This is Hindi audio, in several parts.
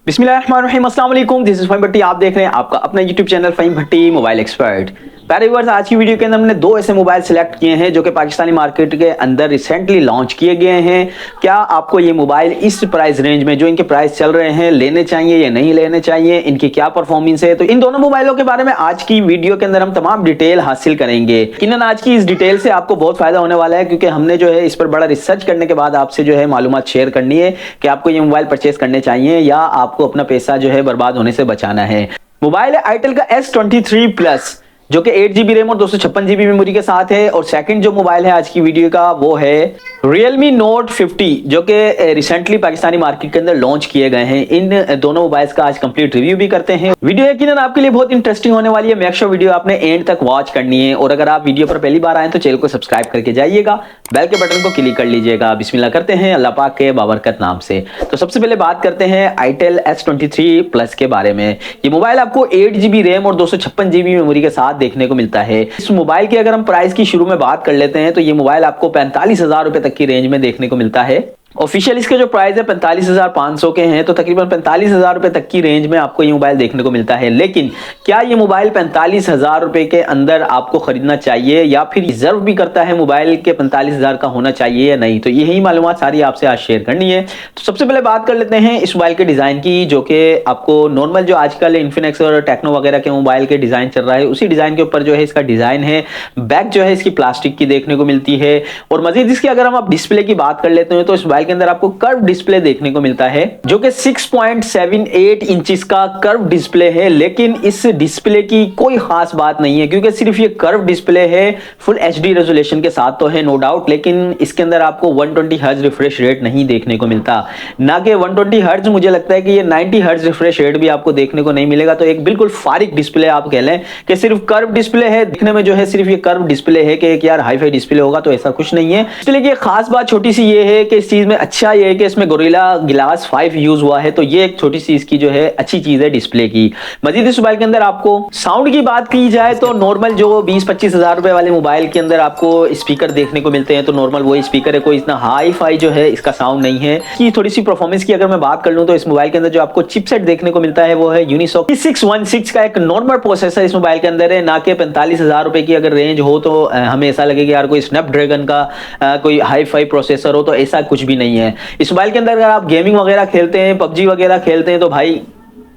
बिस्मिल्लाहिर्रहमानिर्रहीम, अस्सलाम वालेकुम। दिस इज फहीम भट्टी। आप देख रहे हैं आपका अपना यूट्यूब चैनल फहीम भट्टी मोबाइल एक्सपर्ट। प्यारे व्यूअर्स, आज की वीडियो के अंदर हमने दो ऐसे मोबाइल सिलेक्ट किए हैं जो कि पाकिस्तानी मार्केट के अंदर रिसेंटली लॉन्च किए गए हैं। क्या आपको ये मोबाइल इस प्राइस रेंज में जो इनके प्राइस चल रहे हैं लेने चाहिए या नहीं लेने चाहिए, इनकी क्या परफॉर्मेंस है, तो इन दोनों मोबाइलों के बारे में आज की वीडियो के अंदर हम तमाम डिटेल हासिल करेंगे। यकीनन आज की इस डिटेल से आपको बहुत फायदा होने वाला है, क्योंकि हमने जो है इस पर बड़ा रिसर्च करने के बाद आपसे जो है मालूमात शेयर करनी है कि आपको ये मोबाइल परचेस करने चाहिए या आपको अपना पैसा जो है बर्बाद होने से बचाना है। मोबाइल है आईटेल का S23 प्लस, जो कि 8GB रैम और 256GB मेमोरी के साथ है। और सेकंड जो मोबाइल है आज की वीडियो का वो है Realme Note 50, जो कि रिसेंटली पाकिस्तानी मार्केट के अंदर लॉन्च किए गए हैं। इन दोनों मोबाइल्स का आज कंप्लीट रिव्यू भी करते हैं। वीडियो यकीनन आपके लिए बहुत इंटरेस्टिंग होने वाली है। मेक श्योर वीडियो आपने एंड तक वॉच करनी है। और अगर आप वीडियो पर पहली बार आए तो चैनल को सब्सक्राइब करके जाइएगा, बेल के बटन को क्लिक कर लीजिएगा। बिस्मिल्लाह करते हैं अल्लाह पाक के बाबरकत नाम से। तो सबसे पहले बात करते हैं आईटेल S23 प्लस के बारे में। ये मोबाइल आपको 8GB रैम और 256GB मेमोरी के साथ देखने को मिलता है। इस मोबाइल की अगर हम प्राइस की शुरू में बात कर लेते हैं तो ये मोबाइल आपको 45,000 रुपए तक की रेंज में देखने को मिलता है। ऑफिशियल इसके जो प्राइस है 45,500 के हैं, तो तकरीबन 45,000 रुपए तक की रेंज में आपको ये मोबाइल देखने को मिलता है। लेकिन क्या ये मोबाइल 45,000 रुपए के अंदर आपको खरीदना चाहिए या फिर रिजर्व भी करता है मोबाइल के 45,000 का होना चाहिए या नहीं, तो यही मालूमात सारी आपसे आज शेयर करनी है। तो सबसे पहले बात कर लेते हैं इस मोबाइल के डिजाइन की, जो कि आपको नॉर्मल जो आजकल इन्फिनिक्स और टेक्नो वगैरह के मोबाइल के डिजाइन चल रहा है उसी डिजाइन के ऊपर जो है इसका डिजाइन है। बैक जो है इसकी प्लास्टिक की देखने को मिलती है। और मजीद इसकी अगर हम डिस्प्ले की बात कर लेते हैं तो इस मोबाइल के अंदर आपको कर्व डिस्प्ले देखने को मिलता है, जो कि 6.78 इंचेस का कर्व डिस्प्ले है। लेकिन इस डिस्प्ले की कोई खास बात नहीं है, क्योंकि सिर्फ ये कर्व डिस्प्ले है। फुल HD रेजोल्यूशन के साथ तो है नो डाउट, लेकिन इसके अंदर आपको 120 हर्ट्ज रिफ्रेश रेट नहीं देखने को मिलता। ना कि 120 हर्ट्ज, मुझे लगता है कि ये 90 हर्ट्ज रिफ्रेश रेट भी आपको देखने को नहीं मिलेगा। तो एक बिल्कुल फारिक डिस्प्ले आप कह लें कि सिर्फ कर्व डिस्प्ले है। दिखने में जो है सिर्फ ये कर्व डिस्प्ले है कि यार हाईफाई डिस्प्ले होगा, तो ऐसा कुछ नहीं है। डिस्प्ले की खास बात छोटी सी ये है कि इस चीज में अच्छा ये है कि इसमें गोरिल्ला ग्लास 5 यूज हुआ है, तो ये एक छोटी सी इसकी जो है अच्छी चीज है डिस्प्ले की। मजीद इस मोबाइल के अंदर आपको साउंड की बात की जाए तो नॉर्मल जो 20-25 हजार रुपए वाले मोबाइल के अंदर आपको स्पीकर देखने को मिलते हैं, तो नॉर्मल वही स्पीकर है, कोई इतना हाई फाई जो है इसका साउंड नहीं है। कि थोड़ी सी परफॉर्मेंस की अगर मैं बात कर लूं तो इस मोबाइल के अंदर जो आपको चिपसेट देखने को मिलता है वो है यूनिसॉक 616 का एक नॉर्मल प्रोसेसर इस मोबाइल के अंदर है। ना कि 45,000 रुपए की अगर रेंज हो तो हमें ऐसा लगे कि यार कोई स्नैपड्रैगन का कोई हाई फाई प्रोसेसर हो, तो ऐसा कुछ भी नहीं है। इस मोबाइल के अंदर अगर आप गेमिंग वगैरह खेलते हैं, पबजी वगैरह खेलते हैं, तो भाई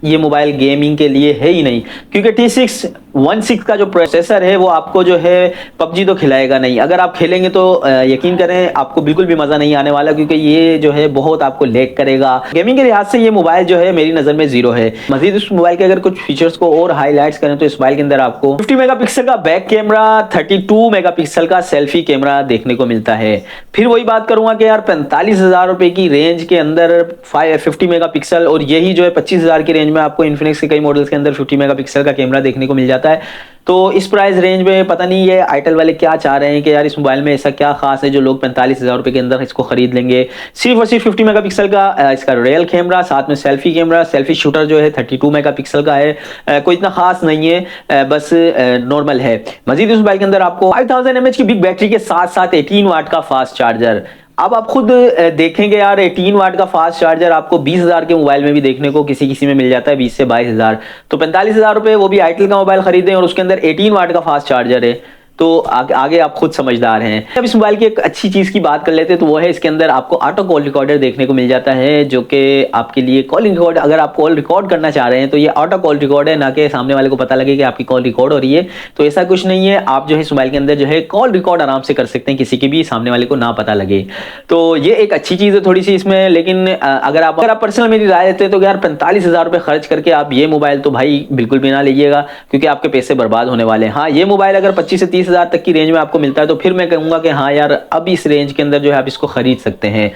ये मोबाइल गेमिंग के लिए है ही नहीं, क्योंकि T616 का जो प्रोसेसर है वो आपको जो है पबजी तो खिलाएगा नहीं। अगर आप खेलेंगे तो यकीन करें आपको बिल्कुल भी मजा नहीं आने वाला, क्योंकि ये जो है बहुत आपको लैग करेगा। गेमिंग के लिहाज से ये मोबाइल जो है मेरी नजर में जीरो है। मजीद इस मोबाइल के अगर कुछ फीचर्स को और हाईलाइट्स करें तो इस मोबाइल के अंदर आपको 50 मेगापिक्सल का बैक कैमरा, 32 मेगापिक्सल का सेल्फी कैमरा देखने को मिलता है। फिर वही बात करूंगा कि यार 45,000 रुपए की रेंज के अंदर 50 मेगापिक्सल और यही जो है 25,000 की रेंज में आपको इन्फिनिक्स के कई मॉडल्स के अंदर 50 मेगापिक्सल का कैमरा देखने को मिल जाता है। तो इस प्राइस रेंज में पता नहीं ये आईटेल वाले क्या चाह रहे हैं कि यार इस मोबाइल में ऐसा क्या खास है जो लोग 45,000 रुपए के अंदर इसको खरीद लेंगे। सिर्फ और सिर्फ 50 मेगापिक्सल का इसका रियल कैमरा, साथ में सेल्फी कैमरा, सेल्फी शूटर जो है 32 मेगापिक्सल का है। कोई इतना खास नहीं है, बस नॉर्मल है। मजीद इस मोबाइल के अंदर आपको 5000 mAh की बिग बैटरी के साथ साथ 18 वाट का फास्ट चार्जर। अब आप खुद देखेंगे यार 18 वाट का फास्ट चार्जर आपको 20,000 के मोबाइल में भी देखने को किसी किसी में मिल जाता है, 20 से 22,000। तो 45,000 रुपए वो भी आईटेल का मोबाइल खरीदें और उसके अंदर 18 वाट का फास्ट चार्जर है, तो आगे आप खुद समझदार हैं। अब इस मोबाइल की एक अच्छी चीज की बात कर लेते हैं तो वो है इसके अंदर आपको ऑटो कॉल रिकॉर्डर देखने को मिल जाता है, जो कि आपके लिए कॉलिंग रिकॉर्ड, अगर आप कॉल रिकॉर्ड करना चाह रहे हैं तो ये ऑटो कॉल रिकॉर्ड है, ना कि सामने वाले को पता लगे कि आपकी कॉल रिकॉर्ड हो रही है। तो ऐसा कुछ नहीं है, आप जो है इस मोबाइल के अंदर जो है कॉल रिकॉर्ड आराम से कर सकते हैं, किसी की भी सामने वाले को ना पता लगे। तो ये एक अच्छी चीज है थोड़ी सी इसमें। लेकिन अगर आप पर्सनल मेरी राय देते हैं तो यार 45,000 रुपए खर्च करके आप ये मोबाइल तो भाई बिल्कुल भी ना लीजिएगा, क्योंकि आपके पैसे बर्बाद होने वाले हैं। हाँ, ये मोबाइल अगर 25 से 30,000 तक की रेंज में आपको मिलता है तो फिर मैं कहूंगा कि हाँ यार अब इस रेंज के अंदर जो है आप इसको खरीद सकते हैं।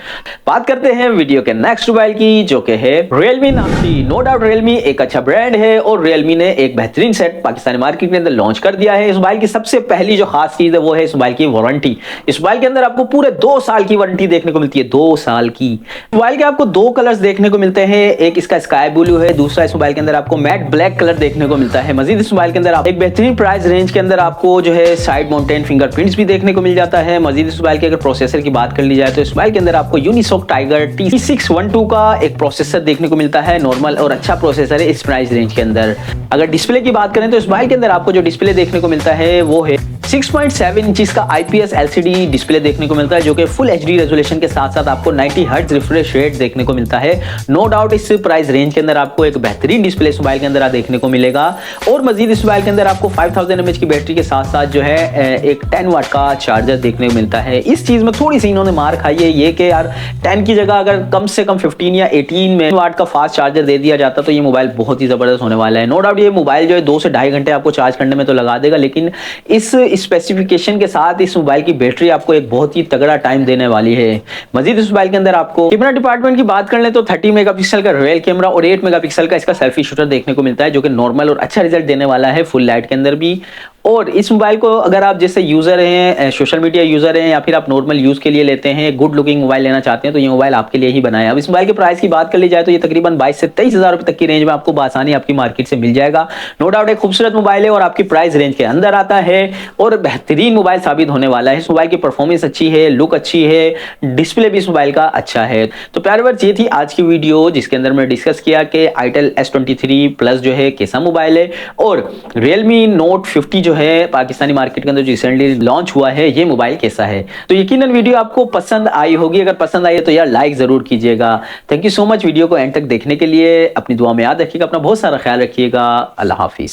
बात करते हैं वीडियो के नेक्स्ट मोबाइल की, जो कि है Realme नाम की। नो डाउट Realme एक अच्छा ब्रांड है और Realme ने एक बेहतरीन सेट पाकिस्तानी मार्केट के अंदर लॉन्च कर दिया है। इस मोबाइल की सबसे पहली जो खास चीज है वो है इस मोबाइल की वारंटी। इस मोबाइल के अंदर आपको पूरे 2 साल की वारंटी देखने को मिलती है, 2 साल की। मोबाइल के आपको 2 कलर्स देखने को मिलते हैं, एक इसका स्काई ब्लू है, दूसरा इस मोबाइल के अंदर आपको मैट ब्लैक कलर देखने को मिलता है। मजीद इस मोबाइल के अंदर आप एक बेहतरीन प्राइस रेंज के अंदर आपको जो है साइड माउंटेन फिंगरप्रिंट्स भी देखने को मिल जाता है। मजीद इस मोबाइल के अगर प्रोसेसर की बात कर ली जाए तो इस मोबाइल के अंदर आपको यूनिसॉक टाइगर T612 का एक प्रोसेसर देखने को मिलता है। नॉर्मल और अच्छा प्रोसेसर है इस प्राइस रेंज के अंदर। अगर डिस्प्ले की बात करें तो इस मोबाइल के अंदर आपको जो डिस्प्ले देखने को मिलता है वो है 6.7 इंच का IPS LCD डिस्प्ले देखने को मिलता है, जो कि फुल HD रेजोल्यूशन के साथ साथ आपको 90 हर्ट्ज रिफ्रेश रेट देखने को मिलता है। नो डाउट इस प्राइस रेंज के अंदर आपको एक बेहतरीन डिस्प्ले इस मोबाइल के अंदर देखने को मिलेगा। और मजीद इस मोबाइल के अंदर आपको 5000 mAh की बैटरी के साथ साथ जो है एक 10 वाट का चार्जर देखने को मिलता है। इस चीज में थोड़ी सी इन्होंने मार खाई है ये कि यार 10 की जगह अगर कम से कम 15 या 18 में वाट का फास्ट चार्जर दे दिया जाता तो ये मोबाइल बहुत ही जबरदस्त होने वाला है। नो डाउट ये मोबाइल जो है 2 से 2.5 घंटे आपको चार्ज करने में तो लगा देगा, लेकिन इस स्पेसिफिकेशन के साथ इस मोबाइल की बैटरी आपको एक बहुत ही तगड़ा टाइम देने वाली है। मजीद इस मोबाइल के अंदर आपको कैमरा डिपार्टमेंट की बात कर ले तो 30 मेगापिक्सल का रियल कैमरा और 8 मेगापिक्सल का इसका सेल्फी शूटर देखने को मिलता है, जो कि नॉर्मल और अच्छा रिजल्ट देने वाला है फुल लाइट के अंदर भी। और इस मोबाइल को अगर आप जैसे यूजर हैं, सोशल मीडिया यूजर हैं, या फिर आप नॉर्मल यूज के लिए लेते हैं, गुड लुकिंग मोबाइल लेना चाहते हैं, तो ये मोबाइल आपके लिए ही बनाया है। अब इस मोबाइल के प्राइस की बात कर ली जाए तो ये तकरीबन 22 से 23 हजार रुपए तक की रेंज में आपको आसानी आपकी मार्केट से मिल जाएगा। नो डाउट एक खूबसूरत मोबाइल है और आपकी प्राइस रेंज के अंदर आता है और बेहतरीन मोबाइल साबित होने वाला है। इस मोबाइल की परफॉर्मेंस अच्छी है, लुक अच्छी है, डिस्प्ले भी इस मोबाइल का अच्छा है। तो प्यारे वर्ष ये थी आज की वीडियो जिसके अंदर मैं डिस्कस किया कि आइटल S23 प्लस जो है कैसा मोबाइल है और Realme Note 50 जो है पाकिस्तानी मार्केट के अंदर जो रिसेंटली लॉन्च हुआ है ये मोबाइल कैसा है। तो यकीनन वीडियो आपको पसंद आई होगी। अगर पसंद आई है तो यार लाइक जरूर कीजिएगा। Thank you so much video को एंड तक देखने के लिए। अपनी दुआ में याद रखिएगा, अपना बहुत सारा ख्याल रखिएगा। अल्लाह हाफिज।